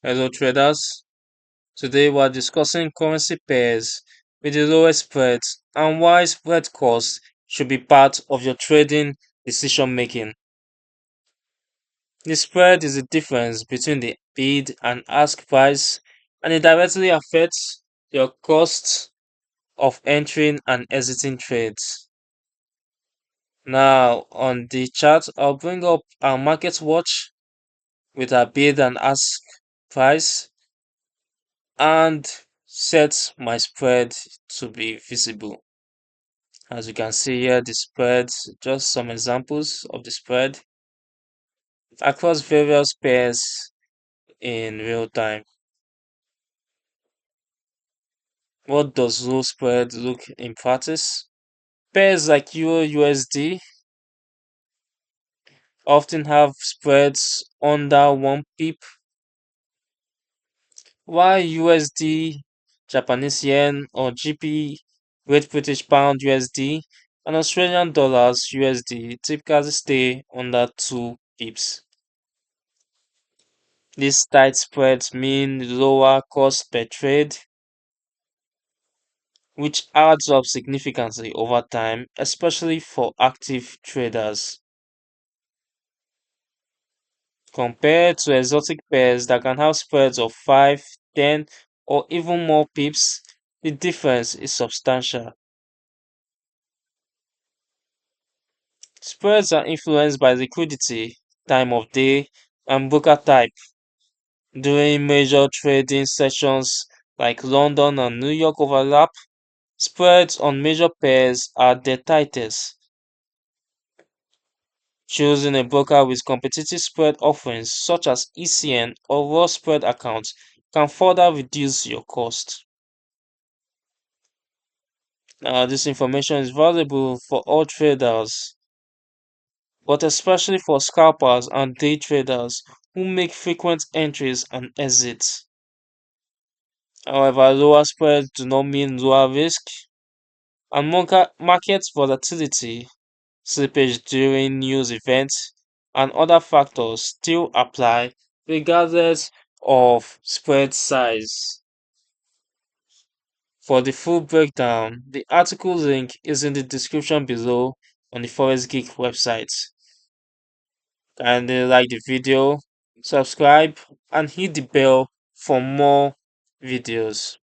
Hello traders, today we are discussing currency pairs with the lowest spreads and why spread costs should be part of your trading decision making. The spread is the difference between the bid and ask price, and it directly affects your costs of entering and exiting trades. Now on the chart, I'll bring up our market watch with our bid and ask price and set my spread to be visible. As you can see here, the spreads, just some examples of the spread across various pairs in real time. What does low spread look in practice? Pairs like Euro USD often have spreads under 1 pip, while USD, Japanese yen, or GP, Great British Pound USD, and Australian dollars USD typically stay under 2 pips. These tight spreads mean lower cost per trade, which adds up significantly over time, especially for active traders. Compared to exotic pairs that can have spreads of 5, 10, or even more pips, the difference is substantial. Spreads are influenced by liquidity, time of day, and broker type. During major trading sessions like London and New York overlap, spreads on major pairs are the tightest. Choosing a broker with competitive spread offerings such as ECN or raw spread accounts can further reduce your cost. Now, this information is valuable for all traders, but especially for scalpers and day traders who make frequent entries and exits. However, lower spreads do not mean lower risk, and market volatility, slippage during news events, and other factors still apply regardless of spread size. For the full breakdown, the article link is in the description below on the Forex Geek website. Kindly like the video, subscribe, and hit the bell for more videos.